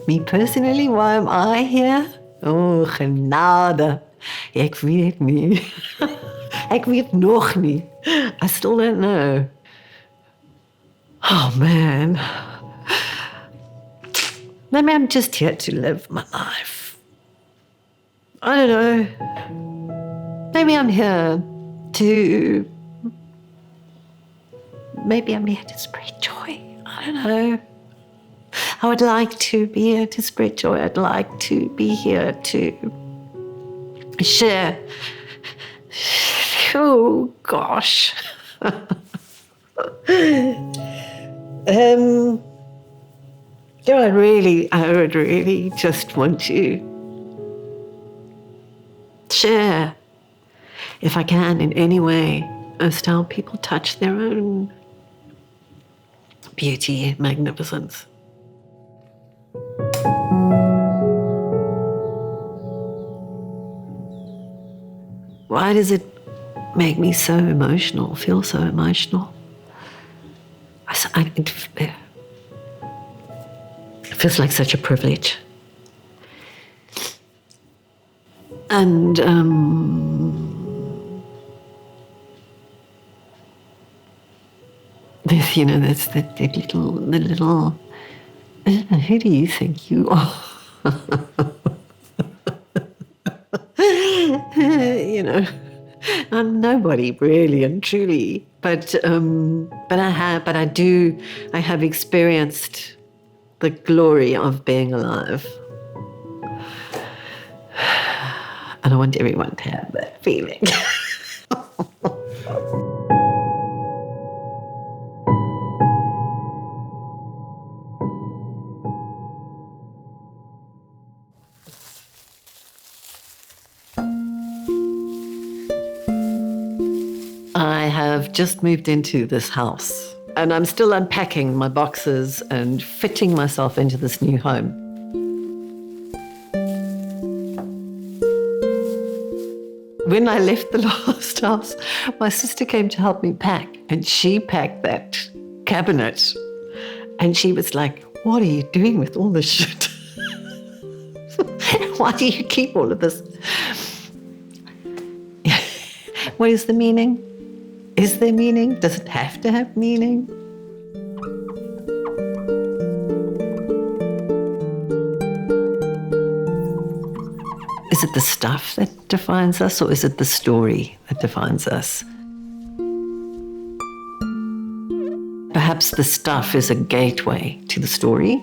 Me personally, why am I here? Oh, genade. Ek weet nie. Ek weet nog nie. I still don't know. Oh, man. Maybe I'm just here to live my life. I don't know. Maybe I'm here to... Maybe I'm here to spread joy. I don't know. I would like to be here to spread joy. I'd like to be here to share. Oh, gosh. I would really just want to share, if I can, in any way, as to how people touch their own beauty, magnificence. Why does it make me so emotional, feel so emotional? It feels like such a privilege. And there's, there's the little, who do you think you are? I'm nobody really and truly, but I have experienced the glory of being alive. And I want everyone to have that feeling. I have just moved into this house and I'm still unpacking my boxes and fitting myself into this new home. When I left the last house, my sister came to help me pack, and she packed that cabinet. And she was like, "What are you doing with all this shit? Why do you keep all of this?" What is the meaning? Is there meaning? Does it have to have meaning? Is it the stuff that defines us, or is it the story that defines us? Perhaps the stuff is a gateway to the story.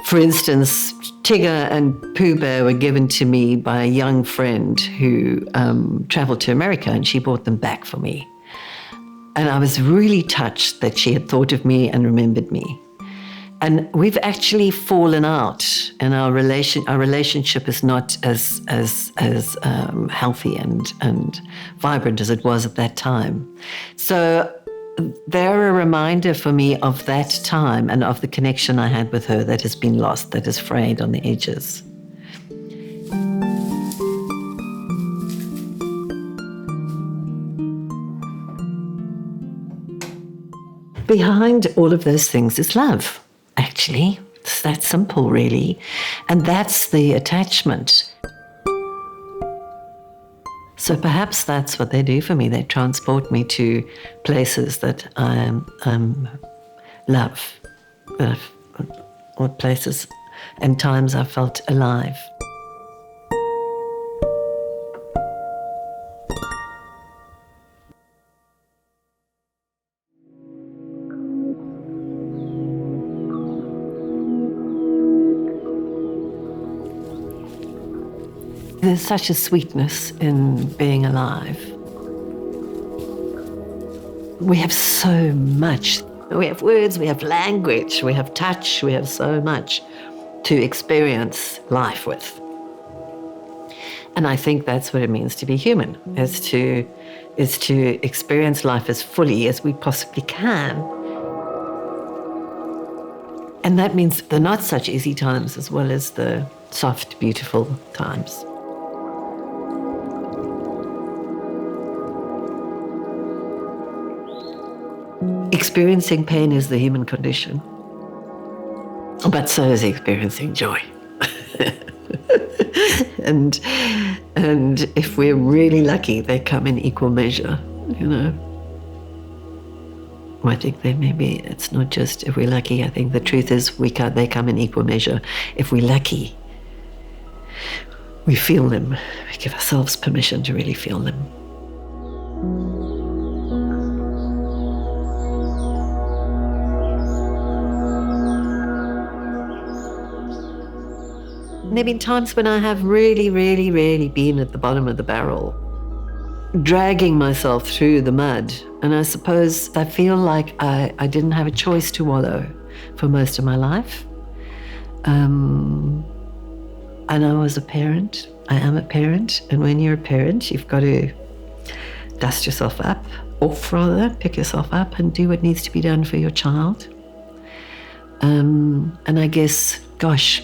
For instance, Tigger and Pooh Bear were given to me by a young friend who traveled to America, and she brought them back for me. And I was really touched that she had thought of me and remembered me. And we've actually fallen out, and our relationship is not as healthy and vibrant as it was at that time. So they're a reminder for me of that time and of the connection I had with her that has been lost, that is frayed on the edges. Behind all of those things is love. Actually, it's that simple, really. And that's the attachment. So perhaps that's what they do for me. They transport me to places that I love, or places and times I felt alive. There's such a sweetness in being alive. We have so much. We have words, we have language, we have touch, we have so much to experience life with. And I think that's what it means to be human, is to experience life as fully as we possibly can. And that means the not such easy times as well as the soft, beautiful times. Experiencing pain is the human condition. but so is experiencing joy. and if we're really lucky, they come in equal measure, you know. I think it's not just if we're lucky. I think the truth is they come in equal measure. If we're lucky, we feel them. We give ourselves permission to really feel them. There have been times when I have really, really, really been at the bottom of the barrel, dragging myself through the mud. And I suppose I feel like I didn't have a choice to wallow for most of my life. And I was a parent. I am a parent. And when you're a parent, you've got to dust yourself off, pick yourself up and do what needs to be done for your child. And I guess, gosh,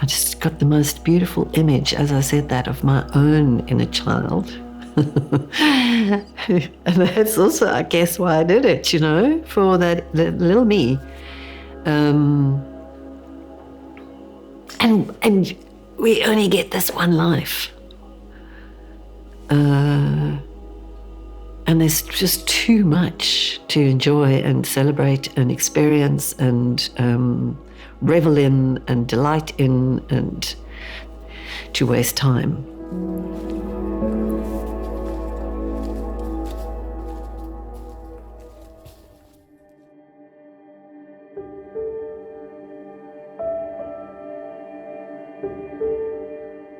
I just got the most beautiful image, as I said that, of my own inner child. And that's also, I guess, why I did it, you know, for that little me. And we only get this one life. And there's just too much to enjoy and celebrate and experience and revel in and delight in and to waste time.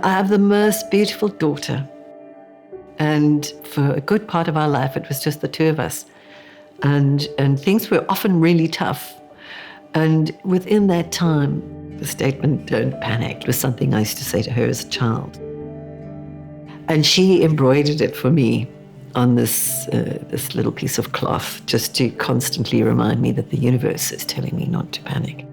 I have the most beautiful daughter. And for a good part of our life, it was just the two of us. And things were often really tough. And within that time, the statement, "Don't panic," was something I used to say to her as a child. And she embroidered it for me on this little piece of cloth, just to constantly remind me that the universe is telling me not to panic.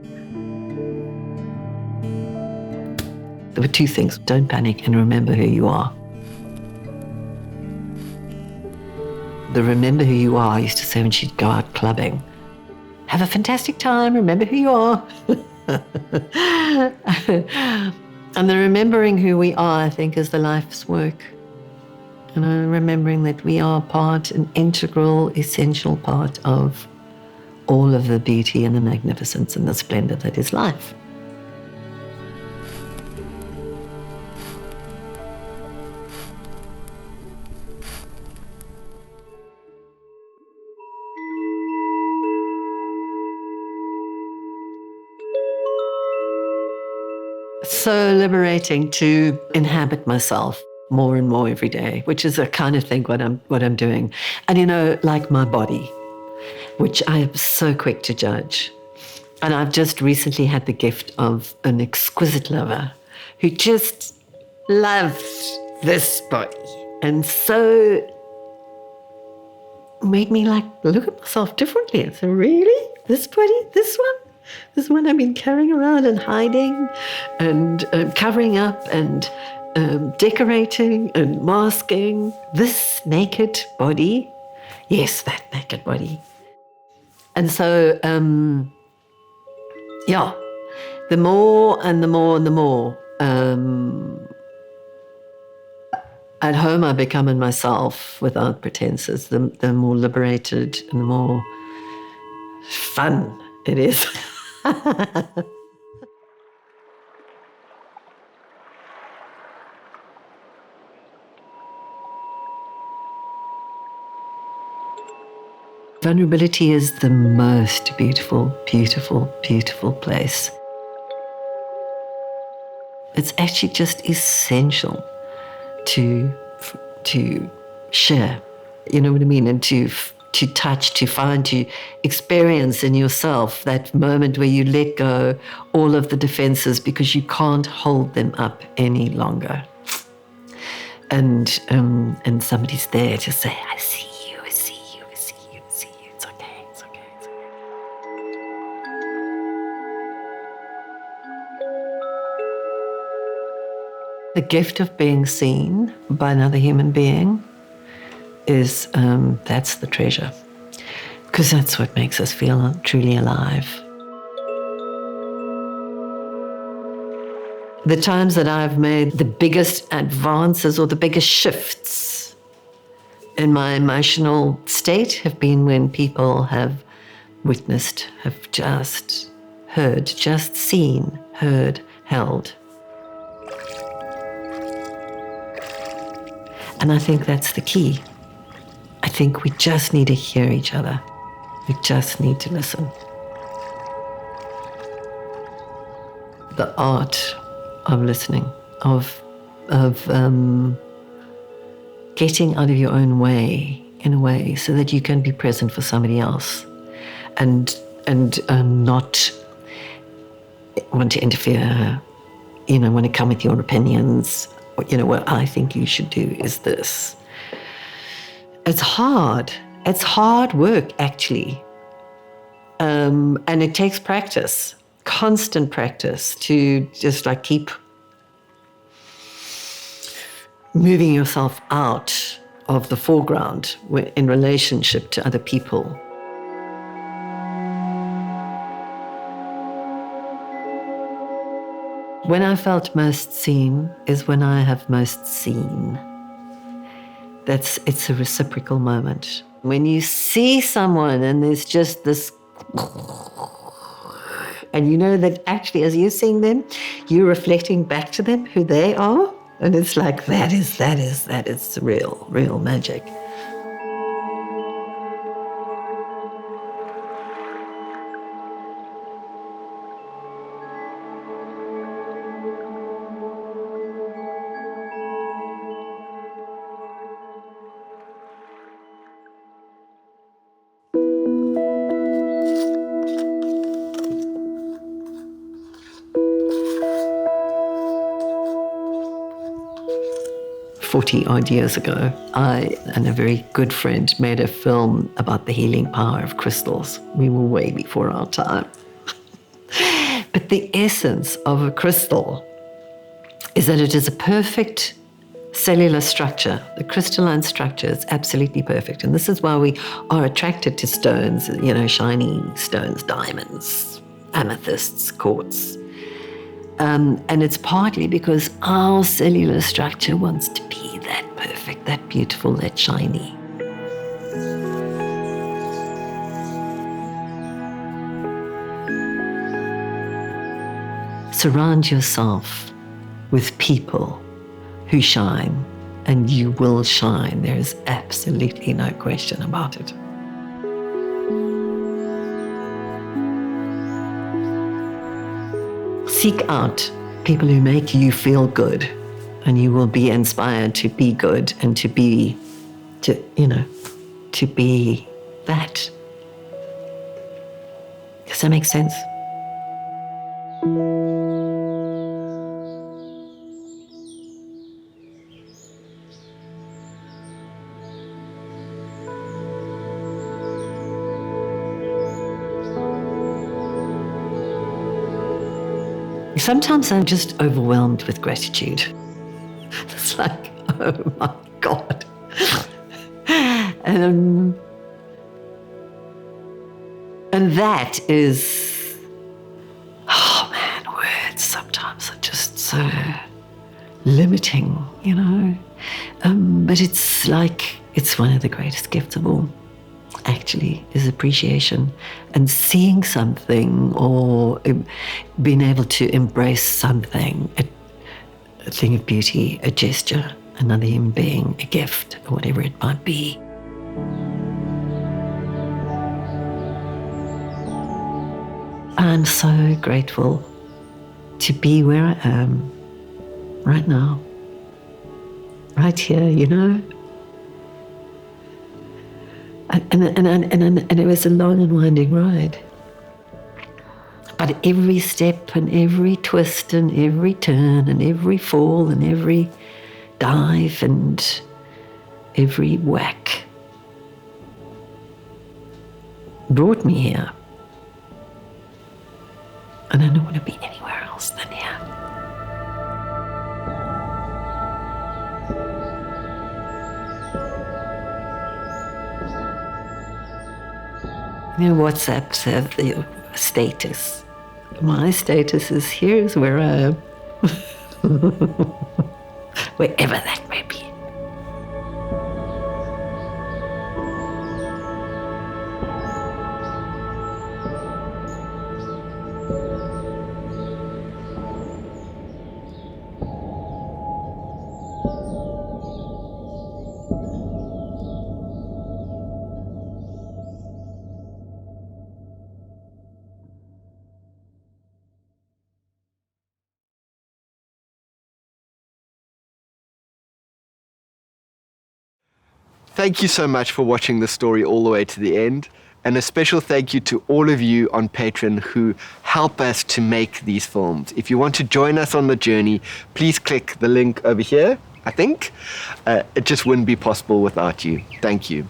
There were two things: don't panic and remember who you are. The remember who you are I used to say when she'd go out clubbing. Have a fantastic time, remember who you are. And the remembering who we are, I think, is the life's work. And remembering that we are an integral, essential part of all of the beauty and the magnificence and the splendor that is life. So liberating to inhabit myself more and more every day, which is a kind of thing what I'm doing. And you know, like my body, which I am so quick to judge. And I've just recently had the gift of an exquisite lover who just loves this body. And so made me look at myself differently. And say, really? This body? This one? This one I've been carrying around and hiding and covering up and decorating and masking. This naked body. Yes, that naked body. And so, the more and the more and the more at home I become in myself without pretenses, the more liberated and the more fun it is. Vulnerability is the most beautiful, beautiful, beautiful place. It's actually just essential to share, you know what I mean, and to touch, to find, to experience in yourself that moment where you let go all of the defenses because you can't hold them up any longer. And somebody's there to say, I see you, I see you, I see you, I see you. It's okay, it's okay, it's okay. The gift of being seen by another human being is, that's the treasure, because that's what makes us feel truly alive. The times that I've made the biggest advances or the biggest shifts in my emotional state have been when people have witnessed, have just heard, just seen, heard, held. And I think that's the key. I think we just need to hear each other. We just need to listen. The art of listening, of getting out of your own way in a way so that you can be present for somebody else and not want to interfere, want to come with your opinions. What I think you should do is this. It's hard. It's hard work, actually. And it takes practice, constant practice to just keep moving yourself out of the foreground in relationship to other people. When I felt most seen is when I have most seen. It's a reciprocal moment. When you see someone and there's just this, and you know that actually as you're seeing them, you're reflecting back to them who they are. And it's like, that is real magic. Odd years ago, I and a very good friend made a film about the healing power of crystals. We were way before our time. But the essence of a crystal is that it is a perfect cellular structure. The crystalline structure is absolutely perfect. And this is why we are attracted to stones, shiny stones, diamonds, amethysts, quartz. And it's partly because our cellular structure wants to be that perfect, that beautiful, that shiny. Surround yourself with people who shine, and you will shine. There is absolutely no question about it. Seek out people who make you feel good, and you will be inspired to be good and to be that. Does that make sense? Sometimes I'm just overwhelmed with gratitude. It's like, oh my God. And that is, oh man, words sometimes are just so limiting, But it's one of the greatest gifts of all. Actually, is appreciation and seeing something or being able to embrace something, a thing of beauty, a gesture, another human being, a gift, or whatever it might be. I'm so grateful to be where I am right now, right here, And it was a long and winding ride. But every step and every twist and every turn and every fall and every dive and every whack brought me here. And I don't want to be anywhere else than here. WhatsApps have the status. My status is here's where I am. wherever that may be. Thank you so much for watching the story all the way to the end. And a special thank you to all of you on Patreon who help us to make these films. If you want to join us on the journey, please click the link over here, I think. It just wouldn't be possible without you. Thank you.